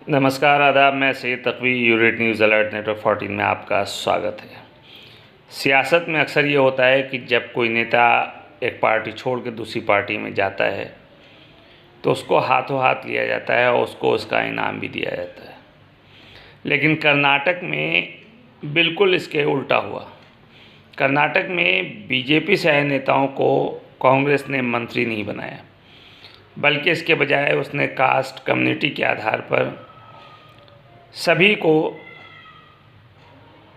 नमस्कार, आदाब। मैं Syed तकवी, urate news alert network 14 में आपका स्वागत है। सियासत में अक्सर ये होता है कि जब कोई नेता एक पार्टी छोड़ के दूसरी पार्टी में जाता है तो उसको हाथों हाथ लिया जाता है और उसको उसका इनाम भी दिया जाता है। लेकिन कर्नाटक में बिल्कुल इसके उल्टा हुआ। कर्नाटक में बीजेपी से आए नेताओं को कांग्रेस ने मंत्री नहीं बनाया, बल्कि इसके बजाय उसने कास्ट कम्युनिटी के आधार पर सभी को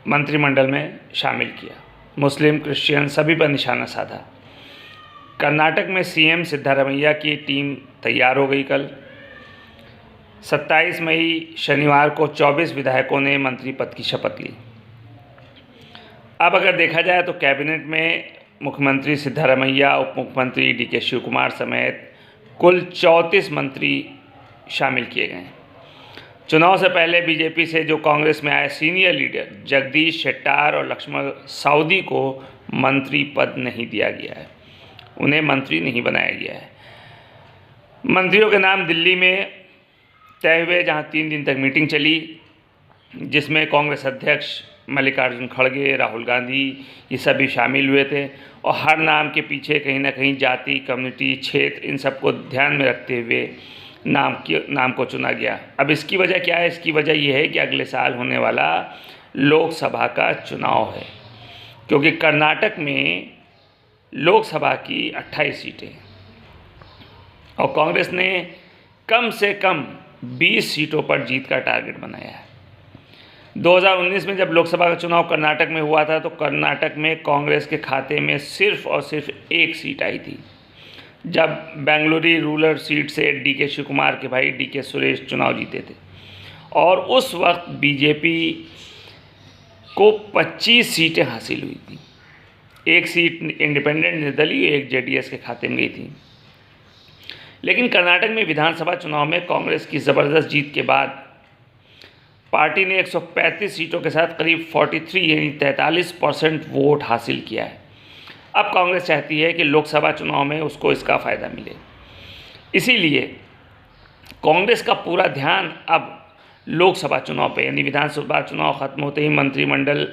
मंत्रिमंडल में शामिल किया। मुस्लिम, क्रिश्चियन सभी पर निशाना साधा। कर्नाटक में सीएम सिद्धारमैया की टीम तैयार हो गई। कल 27 मई शनिवार को 24 विधायकों ने मंत्री पद की शपथ ली। अब अगर देखा जाए तो कैबिनेट में मुख्यमंत्री सिद्धारमैया, उप मुख्यमंत्री डीके शिवकुमार समेत कुल 34 मंत्री शामिल किए गए हैं। चुनाव से पहले बीजेपी से जो कांग्रेस में आए सीनियर लीडर जगदीश शेट्टार और लक्ष्मण साउदी को मंत्री पद नहीं दिया गया है, उन्हें मंत्री नहीं बनाया गया है। मंत्रियों के नाम दिल्ली में तय हुए, जहां 3 दिन तक मीटिंग चली, जिसमें कांग्रेस अध्यक्ष मल्लिकार्जुन खड़गे, राहुल गांधी ये सभी शामिल हुए थे। और हर नाम के पीछे कहीं ना कहीं जाति, कम्युनिटी, क्षेत्र, इन सबको ध्यान में रखते हुए नाम को चुना गया। अब इसकी वजह क्या है? इसकी वजह यह है कि अगले साल होने वाला लोकसभा का चुनाव है, क्योंकि कर्नाटक में लोकसभा की 28 सीटें और कांग्रेस ने कम से कम 20 सीटों पर जीत का टारगेट बनाया है। 2019 में जब लोकसभा का चुनाव कर्नाटक में हुआ था तो कर्नाटक में कांग्रेस के खाते में सिर्फ और सिर्फ 1 सीट आई थी, जब बेंगलुरु रूरल सीट से डीके शिवकुमार के भाई डीके सुरेश चुनाव जीते थे। और उस वक्त बीजेपी को 25 सीटें हासिल हुई थी। 1 सीट इंडिपेंडेंट निर्दलीय, 1 जेडीएस के खाते में गई थी। लेकिन कर्नाटक में विधानसभा चुनाव में कांग्रेस की ज़बरदस्त जीत के बाद पार्टी ने 135 सीटों के साथ करीब 43 यानी 43% वोट हासिल किया है। अब कांग्रेस चाहती है कि लोकसभा चुनाव में उसको इसका फ़ायदा मिले। इसीलिए कांग्रेस का पूरा ध्यान अब लोकसभा चुनाव पे, यानी विधानसभा चुनाव ख़त्म होते ही मंत्रिमंडल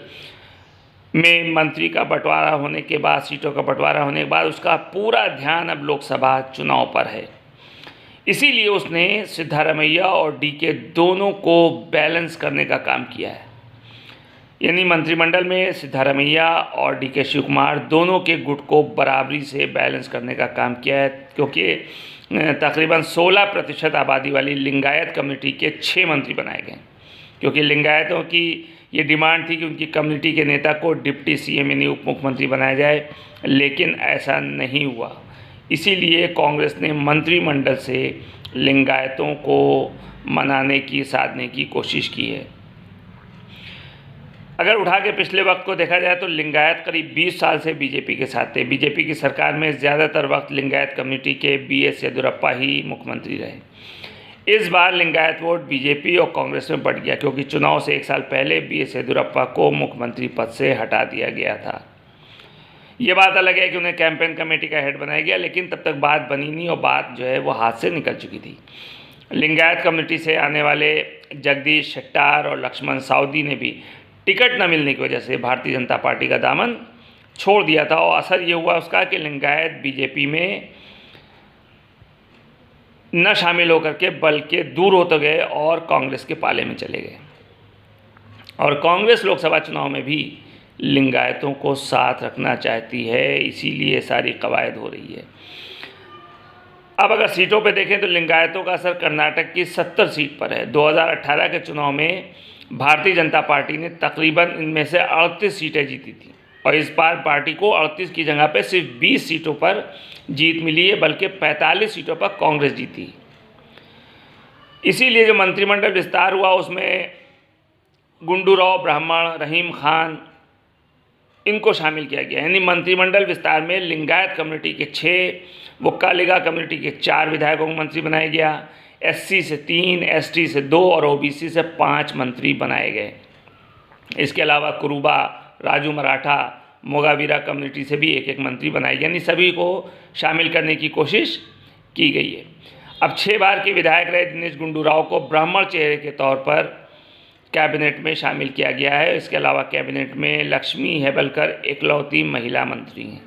में मंत्री का बंटवारा होने के बाद, सीटों का बंटवारा होने के बाद उसका पूरा ध्यान अब लोकसभा चुनाव पर है। इसीलिए उसने सिद्धारमैया और डीके दोनों को बैलेंस करने का काम किया है। यानी मंत्रिमंडल में सिद्धारमैया और डीके शिवकुमार दोनों के गुट को बराबरी से बैलेंस करने का काम किया है, क्योंकि तकरीबन 16% आबादी वाली लिंगायत कम्युनिटी के 6 मंत्री बनाए गए। क्योंकि लिंगायतों की ये डिमांड थी कि उनकी कम्युनिटी के नेता को डिप्टी सीएम यानी उप मुख्यमंत्री बनाया जाए, लेकिन ऐसा नहीं हुआ। इसीलिए कांग्रेस ने मंत्रिमंडल से लिंगायतों को मनाने की, साधने की कोशिश की है। अगर उठा के पिछले वक्त को देखा जाए तो लिंगायत करीब 20 साल से बीजेपी के साथ थे। बीजेपी की सरकार में ज़्यादातर वक्त लिंगायत कम्युनिटी के बीएस येदियुरप्पा ही मुख्यमंत्री रहे। इस बार लिंगायत वोट बीजेपी और कांग्रेस में बढ़ गया, क्योंकि चुनाव से 1 साल पहले बीएस येदियुरप्पा को मुख्यमंत्री पद से हटा दिया गया था। ये बात अलग है कि उन्हें कैंपेन कमेटी का हेड बनाया गया, लेकिन तब तक बात बनी नहीं और बात जो है वो हाथ से निकल चुकी थी। लिंगायत कम्युनिटी से आने वाले जगदीश शेट्टार और लक्ष्मण साउदी ने भी टिकट न मिलने की वजह से भारतीय जनता पार्टी का दामन छोड़ दिया था। और असर ये हुआ उसका कि लिंगायत बीजेपी में न शामिल होकर के बल्कि दूर होते गए और कांग्रेस के पाले में चले गए। और कांग्रेस लोकसभा चुनाव में भी लिंगायतों को साथ रखना चाहती है, इसीलिए सारी कवायद हो रही है। अब अगर सीटों पे देखें तो लिंगायतों का असर कर्नाटक की 70 सीट पर है। 2018 के चुनाव में भारतीय जनता पार्टी ने तकरीबन इनमें से 38 सीटें जीती थी, और इस बार पार्टी को 38 की जगह पे सिर्फ 20 सीटों पर जीत मिली है, बल्कि 45 सीटों पर कांग्रेस जीती। इसीलिए जो मंत्रिमंडल विस्तार हुआ उसमें गुंडू राव ब्राह्मण, रहीम खान, इनको शामिल किया गया। यानी मंत्रिमंडल विस्तार में लिंगायत कम्युनिटी के 6, वोक्कालिगा कम्युनिटी के 4 विधायकों को मंत्री बनाया गया, एससी से 3, एसटी से 2 और ओबीसी से 5 मंत्री बनाए गए। इसके अलावा कुरुबा, राजू मराठा, मोगावीरा कम्युनिटी से भी 1-1 मंत्री बनाए गए। यानी सभी को शामिल करने की कोशिश की गई है। अब 6 बार के विधायक रहे दिनेश गुंडू राव को ब्राह्मण चेहरे के तौर पर कैबिनेट में शामिल किया गया है। इसके अलावा कैबिनेट में लक्ष्मी हेबलकर इकलौती महिला मंत्री हैं।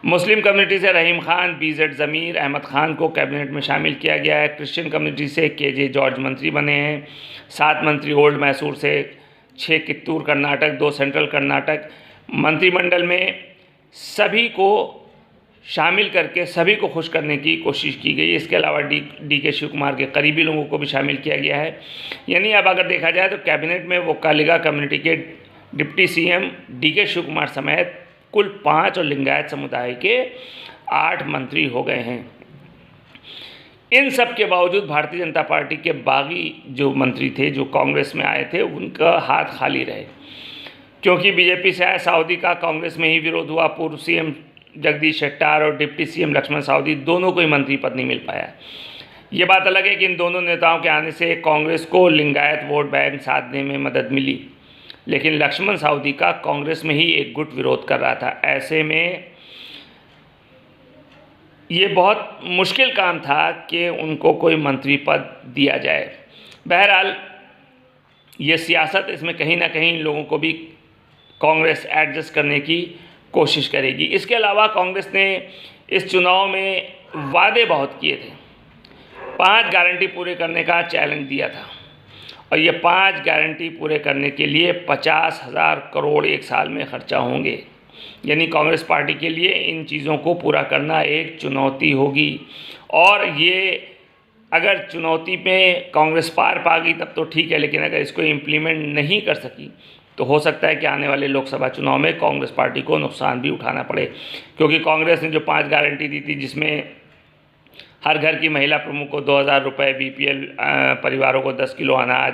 मुस्लिम कम्युनिटी से रहीम खान, बीजेड ज़मीर अहमद खान को कैबिनेट में शामिल किया गया है। क्रिश्चियन कम्युनिटी से केजे जॉर्ज मंत्री बने हैं। 7 मंत्री ओल्ड मैसूर से, 6 कित्तूर कर्नाटक, 2 सेंट्रल कर्नाटक। मंत्रिमंडल में सभी को शामिल करके सभी को खुश करने की कोशिश की गई। इसके अलावा डी के शिव कुमार के करीबी लोगों को भी शामिल किया गया है। यानी अब अगर देखा जाए तो कैबिनेट में वोक्कालिगा कम्युनिटी के डिप्टी सीएम डी के शिव कुमार समेत कुल 5 और लिंगायत समुदाय के 8 मंत्री हो गए हैं। इन सब के बावजूद भारतीय जनता पार्टी के बागी जो मंत्री थे, जो कांग्रेस में आए थे, उनका हाथ खाली रहे, क्योंकि बीजेपी से आए साउदी का कांग्रेस में ही विरोध हुआ। पूर्व सीएम जगदीश शेट्टार और डिप्टी सीएम लक्ष्मण साउदी दोनों को ही मंत्री पद नहीं मिल पाया। ये बात अलग है कि इन दोनों नेताओं के आने से कांग्रेस को लिंगायत वोट बैंक साधने में मदद मिली, लेकिन लक्ष्मण साउदी का कांग्रेस में ही एक गुट विरोध कर रहा था। ऐसे में ये बहुत मुश्किल काम था कि उनको कोई मंत्री पद दिया जाए। बहरहाल ये सियासत, इसमें कहीं ना कहीं लोगों को भी कांग्रेस एडजस्ट करने की कोशिश करेगी। इसके अलावा कांग्रेस ने इस चुनाव में वादे बहुत किए थे। 5 गारंटी पूरे करने का चैलेंज दिया था, और ये 5 गारंटी पूरे करने के लिए 50,000 करोड़ एक साल में खर्चा होंगे। यानी कांग्रेस पार्टी के लिए इन चीज़ों को पूरा करना एक चुनौती होगी, और ये अगर चुनौती में कांग्रेस पार पा गई तब तो ठीक है, लेकिन अगर इसको इम्प्लीमेंट नहीं कर सकी तो हो सकता है कि आने वाले लोकसभा चुनाव में कांग्रेस पार्टी को नुकसान भी उठाना पड़े। क्योंकि कांग्रेस ने जो 5 गारंटी दी थी, जिसमें हर घर की महिला प्रमुख को 2,000 रुपये, BPL परिवारों को 10 किलो अनाज,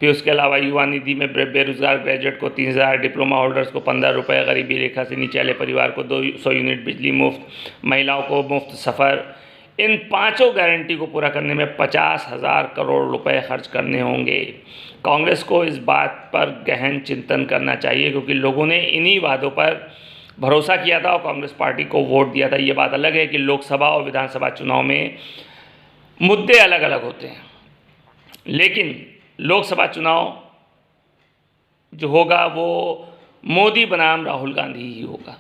फिर उसके अलावा युवा निधि में बेरोजगार ग्रेजुएट को 3,000, डिप्लोमा होल्डर्स को 15 रुपये, गरीबी रेखा से नीचे वाले परिवार को 200 यूनिट बिजली मुफ्त, महिलाओं को मुफ्त सफ़र। इन 5 गारंटी को पूरा करने में 50,000 करोड़ रुपए खर्च करने होंगे। कांग्रेस को इस बात पर गहन चिंतन करना चाहिए, क्योंकि लोगों ने इन्हीं वादों पर भरोसा किया था और कांग्रेस पार्टी को वोट दिया था। ये बात अलग है कि लोकसभा और विधानसभा चुनाव में मुद्दे अलग अलग होते हैं, लेकिन लोकसभा चुनाव जो होगा वो मोदी बनाम राहुल गांधी ही होगा।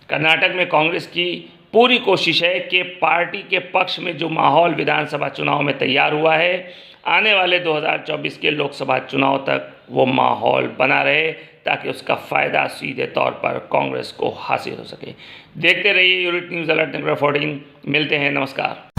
कर्नाटक में कांग्रेस की पूरी कोशिश है कि पार्टी के पक्ष में जो माहौल विधानसभा चुनाव में तैयार हुआ है, आने वाले 2024 के लोकसभा चुनाव तक वो माहौल बना रहे, ताकि उसका फ़ायदा सीधे तौर पर कांग्रेस को हासिल हो सके। देखते रहिए यूनिट न्यूज़ अलर्ट 14। मिलते हैं, नमस्कार।